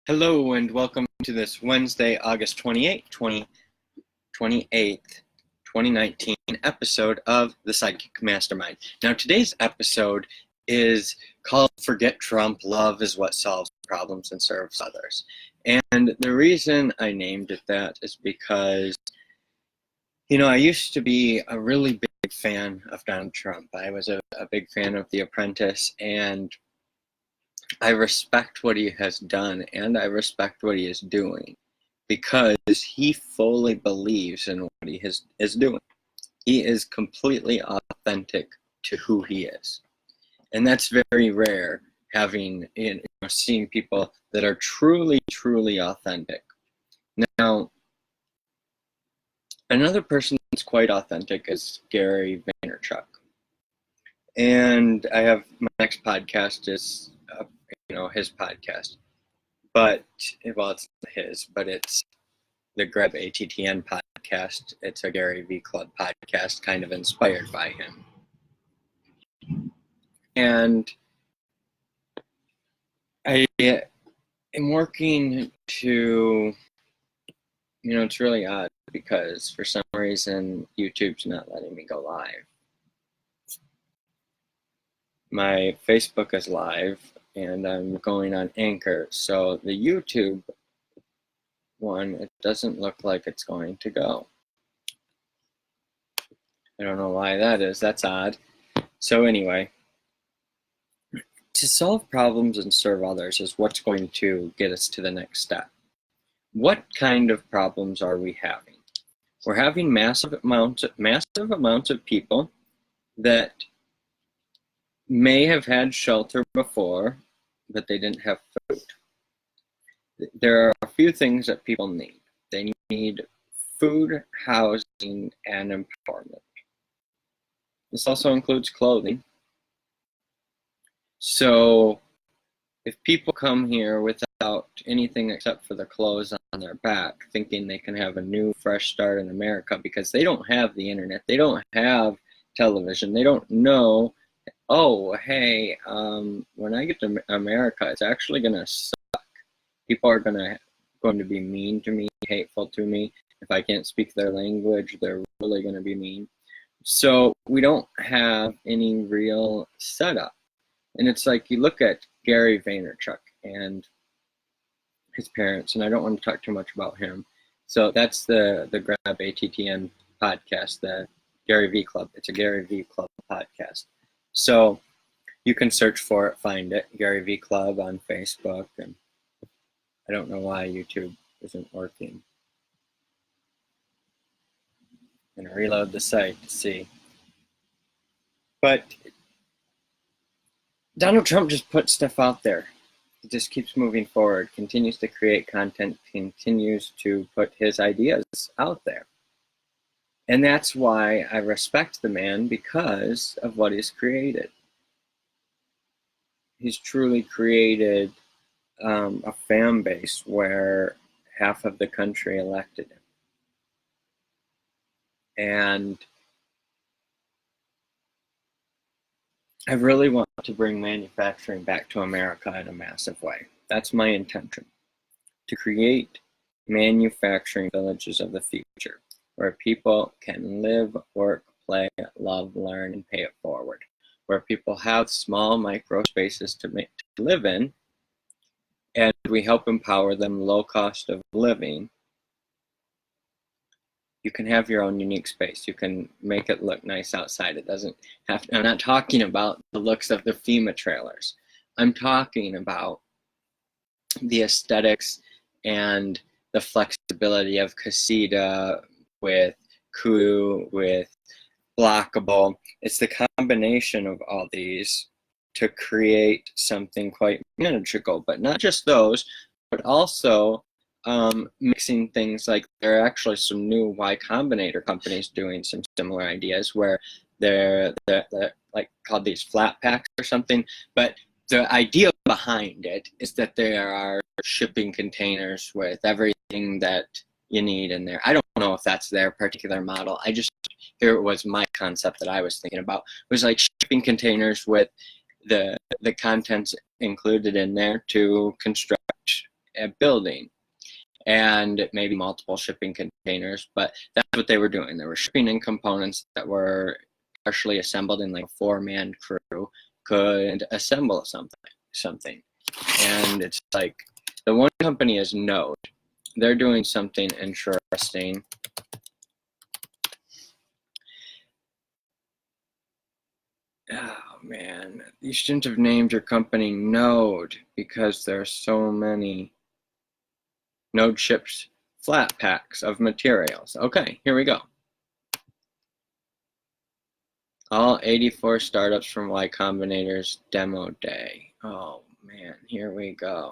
Hello and welcome to this Wednesday, August 2019 episode of the Sidekick Mastermind. Now today's episode is called Forget Trump, Love is What Solves Problems and Serves Others. And the reason I named it that is because, I used to be a really big fan of Donald Trump. I was a big fan of The Apprentice, and I respect what he has done, and I respect what he is doing because he fully believes in what he is doing. He is completely authentic to who he is. And that's very rare, seeing people that are truly, truly authentic. Now, another person that's quite authentic is Gary Vaynerchuk. And I have my next podcast is his podcast, but it's not his, but it's the Grab ATTN podcast. It's a Gary V Club podcast, kind of inspired by him. And I am working to, it's really odd because for some reason YouTube's not letting me go live. My Facebook is live, and I'm going on Anchor. So the YouTube one, it doesn't look like it's going to go. I don't know why that is. That's odd. So anyway, to solve problems and serve others is what's going to get us to the next step. What kind of problems are we having? We're having massive amounts of people that may have had shelter before, but they didn't have food. There are a few things that people need. They need food, housing, and empowerment. This also includes clothing. So if people come here without anything except for the clothes on their back, thinking they can have a new, fresh start in America because they don't have the internet, they don't have television, they don't know, when I get to America, it's actually going to suck. People are going to be mean to me, hateful to me. If I can't speak their language, they're really going to be mean. So we don't have any real setup. And it's like you look at Gary Vaynerchuk and his parents, and I don't want to talk too much about him. So that's the Grab ATTN podcast, the Gary V Club. It's a Gary V Club podcast. So you can search for it, find it, Gary V Club on Facebook. And I don't know why YouTube isn't working. I'm going to reload the site to see. But Donald Trump just puts stuff out there. He just keeps moving forward, continues to create content, continues to put his ideas out there. And that's why I respect the man, because of what he's created. He's truly created a fan base where half of the country elected him. And I really want to bring manufacturing back to America in a massive way. That's my intention, to create manufacturing villages of the future where people can live, work, play, love, learn, and pay it forward, where people have small micro spaces to live in, and we help empower them, low cost of living. You can have your own unique space. You can make it look nice outside. It doesn't have to, I'm not talking about the looks of the FEMA trailers. I'm talking about the aesthetics and the flexibility of Casita with Kudu, with Blockable. It's the combination of all these to create something quite magical, but not just those, but also mixing things. Like there are actually some new Y Combinator companies doing some similar ideas where they're like called these flat packs or something, but the idea behind it is that there are shipping containers with everything that you need in there. I don't know if that's their particular model. Here was my concept that I was thinking about. It was like shipping containers with the contents included in there to construct a building and maybe multiple shipping containers, but that's what they were doing. They were shipping in components that were partially assembled, and like a 4-man crew could assemble something. And it's like, the one company is Node. They're doing something interesting. Oh man, you shouldn't have named your company Node because there are so many. Node ships flat packs of materials. Okay, here we go. All 84 startups from Y Combinator's demo day. Oh man, here we go.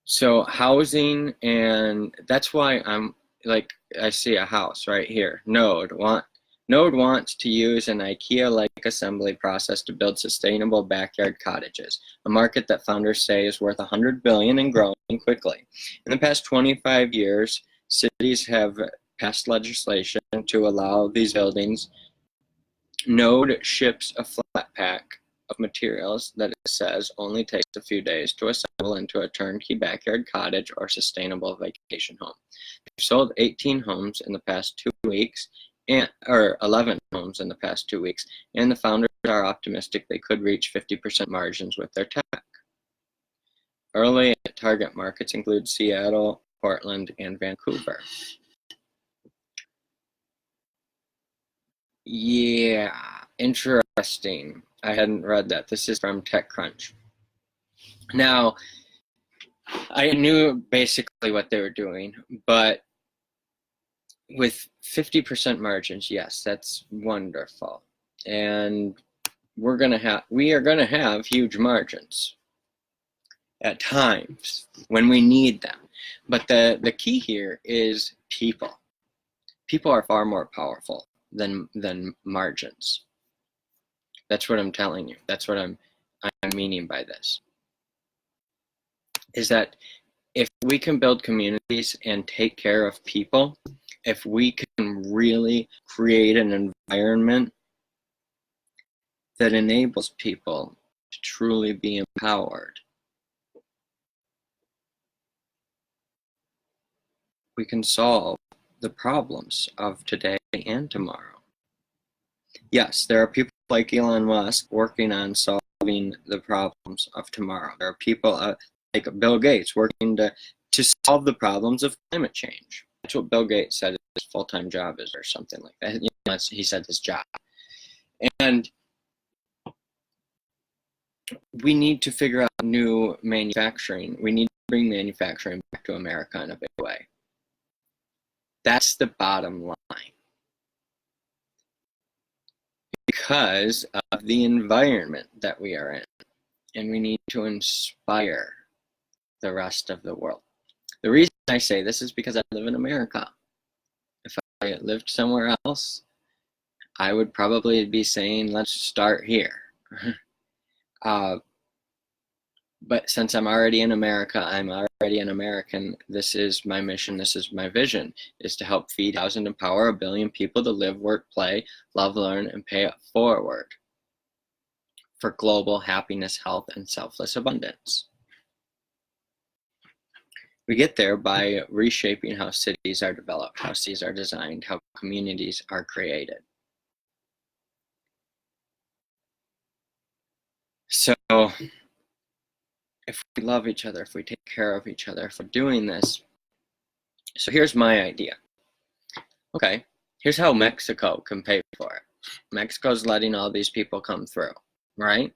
So housing, and that's why I'm like, I see a house right here. Node wants to use an IKEA-like assembly process to build sustainable backyard cottages, a market that founders say is worth $100 billion and growing quickly. In the past 25 years, cities have passed legislation to allow these buildings. Node ships a flat pack of materials that it says only takes a few days to assemble into a turnkey backyard cottage or sustainable vacation home. They've sold 18 homes in the past 2 weeks, or 11 homes in the past 2 weeks, and the founders are optimistic they could reach 50% margins with their tech. Early target markets include Seattle, Portland, and Vancouver. Yeah, interesting. I hadn't read that. This is from TechCrunch. Now, I knew basically what they were doing, but with 50% margins, yes, that's wonderful. And we are gonna have huge margins at times when we need them. But the key here is people. People are far more powerful than margins. That's what I'm telling you. That's what I'm meaning by this. Is that if we can build communities and take care of people, if we can really create an environment that enables people to truly be empowered, we can solve the problems of today and tomorrow. Yes, there are people like Elon Musk working on solving the problems of tomorrow. There are people like Bill Gates working to solve the problems of climate change. That's what Bill Gates said his full-time job is, or something like that. You know, he said his job. And we need to figure out new manufacturing. We need to bring manufacturing back to America in a big way. That's the bottom line. Because of the environment that we are in. And we need to inspire the rest of the world. The reason I say this is because I live in America. If I lived somewhere else, I would probably be saying, let's start here. But since I'm already in America, I'm already an American. This is my mission. This is my vision, is to help feed, house, and empower 1 billion people to live, work, play, love, learn, and pay it forward for global happiness, health, and selfless abundance. We get there by reshaping how cities are developed, how cities are designed, how communities are created. So if we love each other, if we take care of each other, if we're doing this. So here's my idea. Okay, here's how Mexico can pay for it. Mexico's letting all these people come through, right?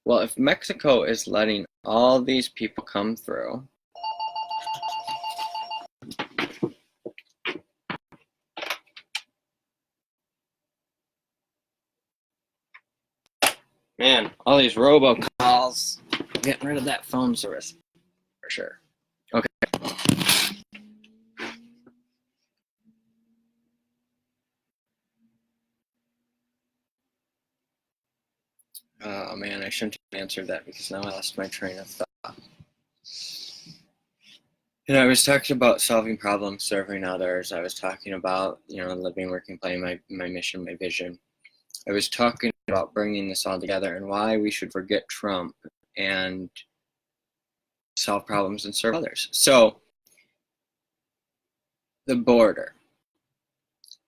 Well, if Mexico is letting all these people come through, man, all these robocalls, getting rid of that phone service for sure. Okay. Oh man, I shouldn't have answered that because now I lost my train of thought. You know, I was talking about solving problems, serving others. I was talking about, you know, living, working, playing, my mission, my vision. I was talking about bringing this all together and why we should forget Trump and solve problems and serve others. So, the border.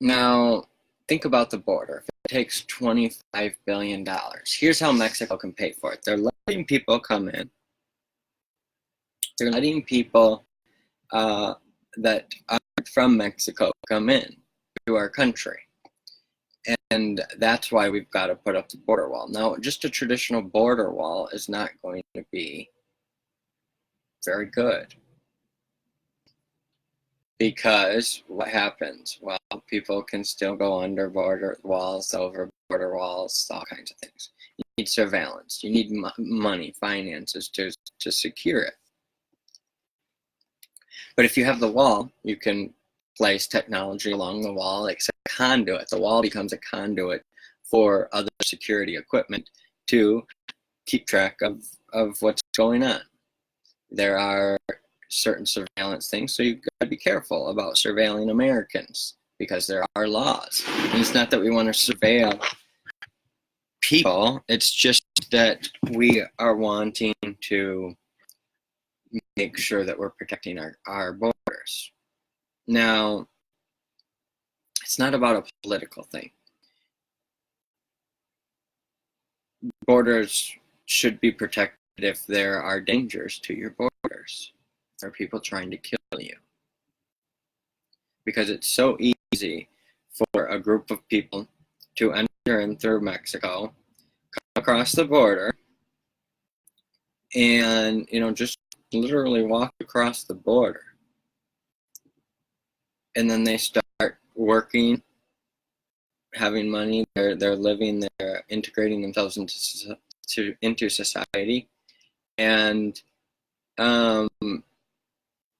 Now, think about the border. If it takes $25 billion, here's how Mexico can pay for it. They're letting people come in. They're letting people that aren't from Mexico come in to our country. And that's why we've got to put up the border wall. Now, just a traditional border wall is not going to be very good. Because what happens? Well, people can still go under border walls, over border walls, all kinds of things. You need surveillance. You need money, finances to secure it. But if you have the wall, you can place technology along the wall. It's a conduit. The wall becomes a conduit for other security equipment to keep track of what's going on. There are certain surveillance things, so you've got to be careful about surveilling Americans because there are laws. And it's not that we want to surveil people, it's just that we are wanting to make sure that we're protecting our borders. Now, it's not about a political thing. Borders should be protected if there are dangers to your borders. There are people trying to kill you. Because it's so easy for a group of people to enter in through Mexico, come across the border, and just literally walk across the border. And then they start working, having money, they're living, they're integrating themselves into society, and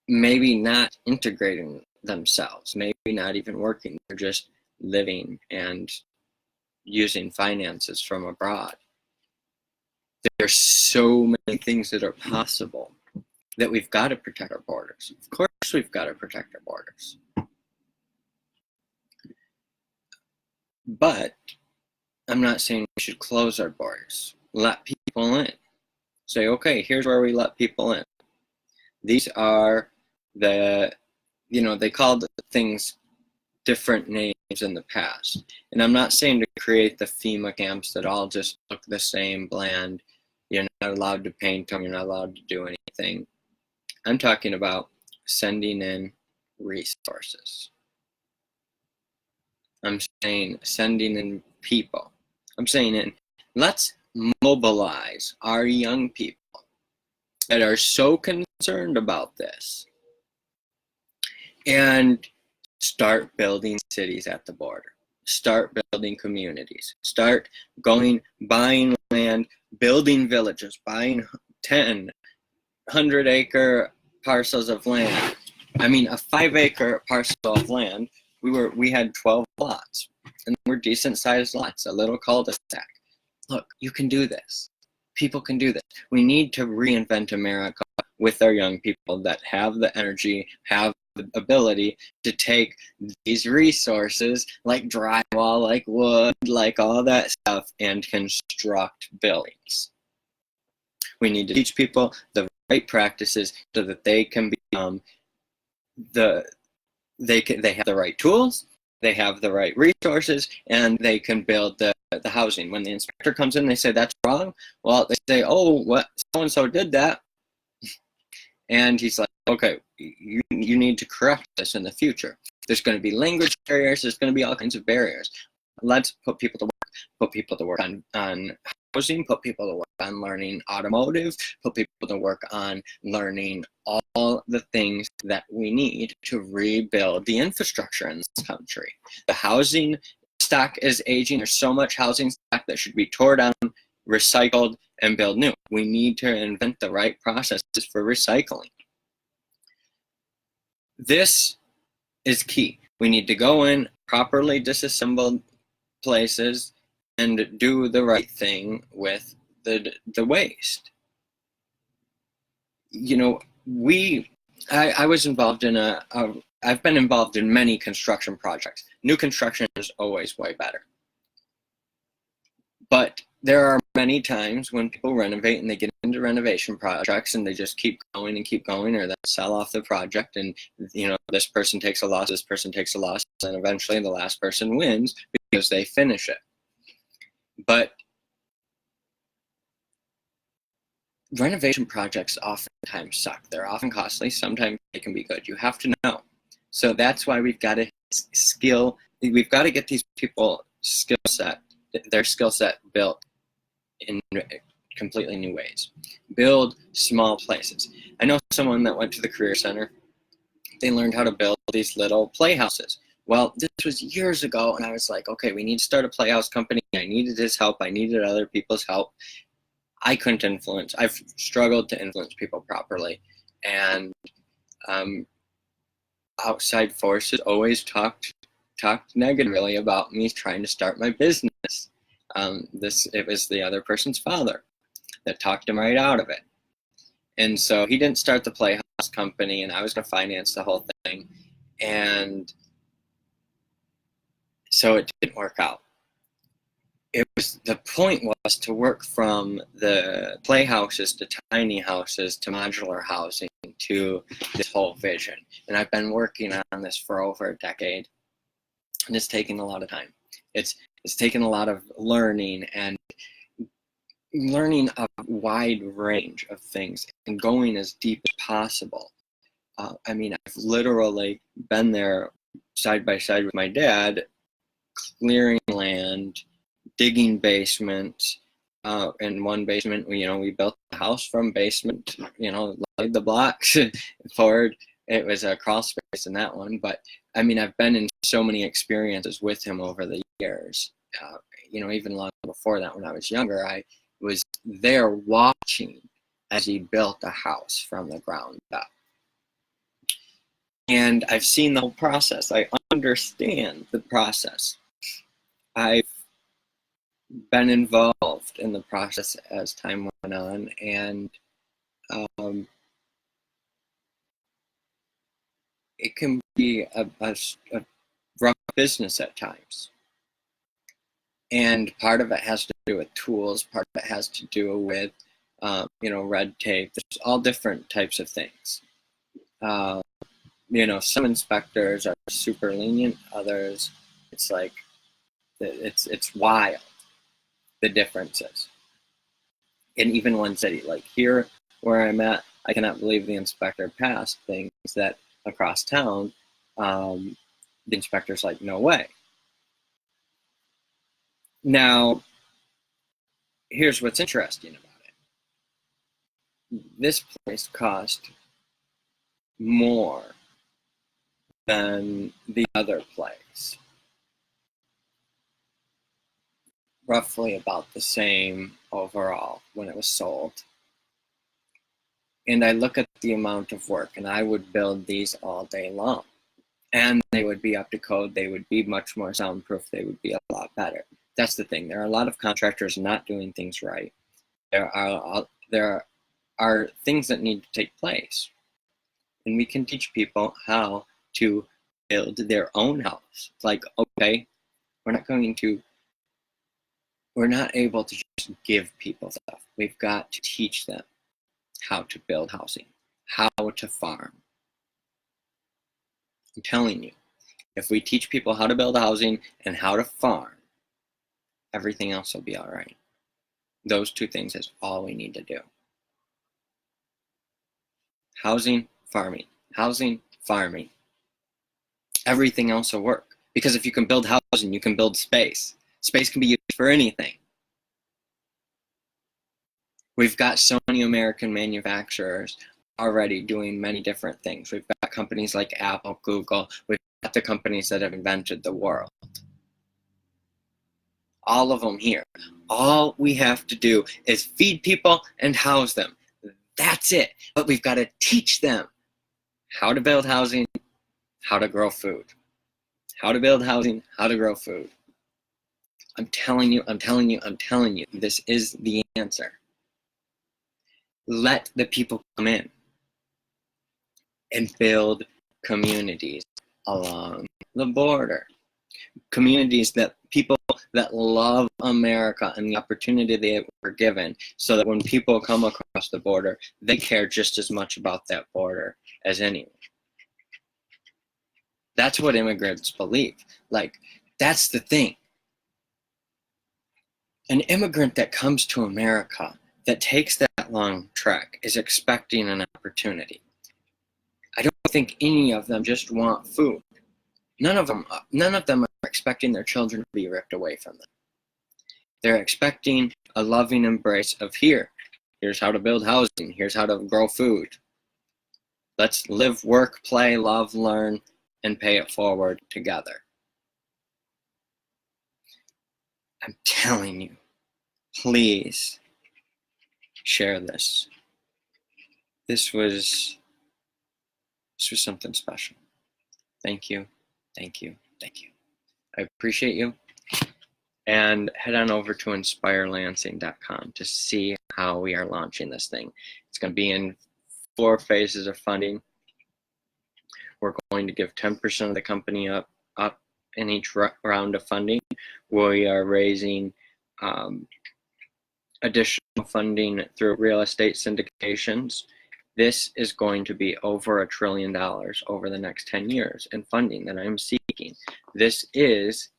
maybe not integrating themselves, maybe not even working, they're just living and using finances from abroad. There's so many things that are possible that we've got to protect our borders. Of course we've got to protect our borders. But I'm not saying we should close our borders. Let people in. Say, okay, here's where we let people in. These are they called things different names in the past. And I'm not saying to create the FEMA camps that all just look the same, bland. You're not allowed to paint them. You're not allowed to do anything. I'm talking about sending in resources. I'm saying sending in people. I'm saying let's mobilize our young people that are so concerned about this and start building cities at the border. Start building communities. Start buying land, building villages, buying 10, 100-acre parcels of land. I mean, a 5-acre parcel of land, we had 12 lots, and we're decent-sized lots, a little cul-de-sac. Look, you can do this. People can do this. We need to reinvent America with our young people that have the energy, have the ability to take these resources like drywall, like wood, like all that stuff, and construct buildings. We need to teach people the right practices so that they can become they have the right tools, they have the right resources, and they can build the housing. When the inspector comes in, they say that's wrong. Well, they say, oh, what, so-and-so did that. And he's like, okay, you need to correct this in the future. There's going to be language barriers. There's going to be all kinds of barriers. Let's put people to work. Put people to work on housing. Put people to work on learning automotive. Put people to work on learning all the things that we need to rebuild the infrastructure in this country. The housing stock is aging. There's so much housing stock that should be torn down, recycled, and build new. We need to invent the right processes for recycling. This is key. We need to go in, properly disassembled places, and do the right thing with the waste. I was involved in I've been involved in many construction projects. New construction is always way better. But there are many times when people renovate and they get into renovation projects and they just keep going and keep going, or they sell off the project, and this person takes a loss, this person takes a loss, and eventually the last person wins because they finish it. But renovation projects oftentimes suck. They're often costly. Sometimes they can be good. You have to know. So that's why we've got to we've got to get these people their skill set built in completely new ways. Build small places. I know someone that went to the Career Center. They learned how to build these little playhouses. Well, this was years ago, and I was like, okay, we need to start a playhouse company. I needed his help. I needed other people's help. I couldn't influence. I've struggled to influence people properly. And outside forces always talked negatively about me trying to start my business. It was the other person's father that talked him right out of it. And so he didn't start the Playhouse company, and I was going to finance the whole thing. And so it didn't work out. The point was to work from the playhouses to tiny houses to modular housing to this whole vision. And I've been working on this for over a decade, and it's taken a lot of time. It's taken a lot of learning and learning a wide range of things and going as deep as possible. I've literally been there side by side with my dad, clearing land, digging basements. In one basement, we built the house from basement, laid the blocks forward. It was a crawl space in that one. But I've been in so many experiences with him over the years. Even long before that, when I was younger, I was there watching as he built a house from the ground up. And I've seen the whole process. I understand the process. I've been involved in the process as time went on, and it can be a rough business at times. And part of it has to do with tools, part of it has to do with red tape. There's all different types of things. Some inspectors are super lenient, others it's like it's wild, the differences. In even one city, like here where I'm at, I cannot believe the inspector passed things that across town, the inspector's like, no way. Now, here's what's interesting about it. This place cost more than the other place. Roughly about the same overall when it was sold. And I look at the amount of work, and I would build these all day long. And they would be up to code. They would be much more soundproof. They would be a lot better. That's the thing. There are a lot of contractors not doing things right. There are things that need to take place. And we can teach people how to build their own house. Like, okay, we're not able to just give people stuff. We've got to teach them how to build housing, how to farm. I'm telling you, if we teach people how to build housing and how to farm, everything else will be all right. Those two things is all we need to do. Housing, farming. Housing, farming. Everything else will work. Because if you can build housing, you can build space. Space can be used for anything. We've got so many American manufacturers already doing many different things. We've got companies like Apple, Google. We've got the companies that have invented the world. All of them here. All we have to do is feed people and house them. That's it. But we've got to teach them how to build housing, how to grow food. How to build housing, how to grow food. I'm telling you, this is the answer. Let the people come in and build communities along the border. Communities that people that love America and the opportunity they were given, so that when people come across the border, they care just as much about that border as anyone. That's what immigrants believe. Like, that's the thing. An immigrant that comes to America, that takes that long trek, is expecting an opportunity. I don't think any of them just want food. None of them are expecting their children to be ripped away from them. They're expecting a loving embrace of here's how to build housing, here's how to grow food. Let's live, work, play, love, learn, and pay it forward together. I'm telling you, please share this. This was something special. Thank you, thank you, thank you. I appreciate you. And head on over to inspirelansing.com to see how we are launching this thing. It's going to be in 4 phases of funding. We're going to give 10% of the company up in each round of funding. We are raising additional funding through real estate syndications. This is going to be over $1 trillion over the next 10 years in funding that I'm seeking. This is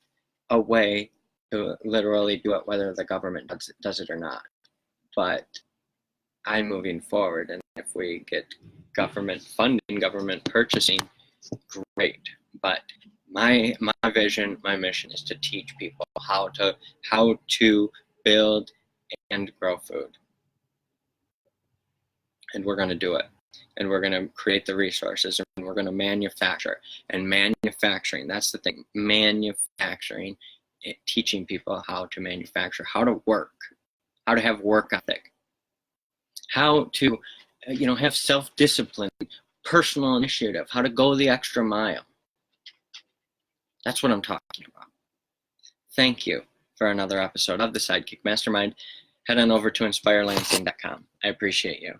a way to literally do it whether the government does it or not. But I'm moving forward, and if we get government funding, government purchasing, great. But my vision, my mission is to teach people how to build and grow food. And we're going to do it. And we're going to create the resources, and we're going to manufacture. And manufacturing, that's the thing, manufacturing, teaching people how to manufacture, how to work, how to have work ethic, how to have self-discipline, personal initiative, how to go the extra mile. That's what I'm talking about. Thank you for another episode of the Sidekick Mastermind. Head on over to inspirelansing.com. I appreciate you.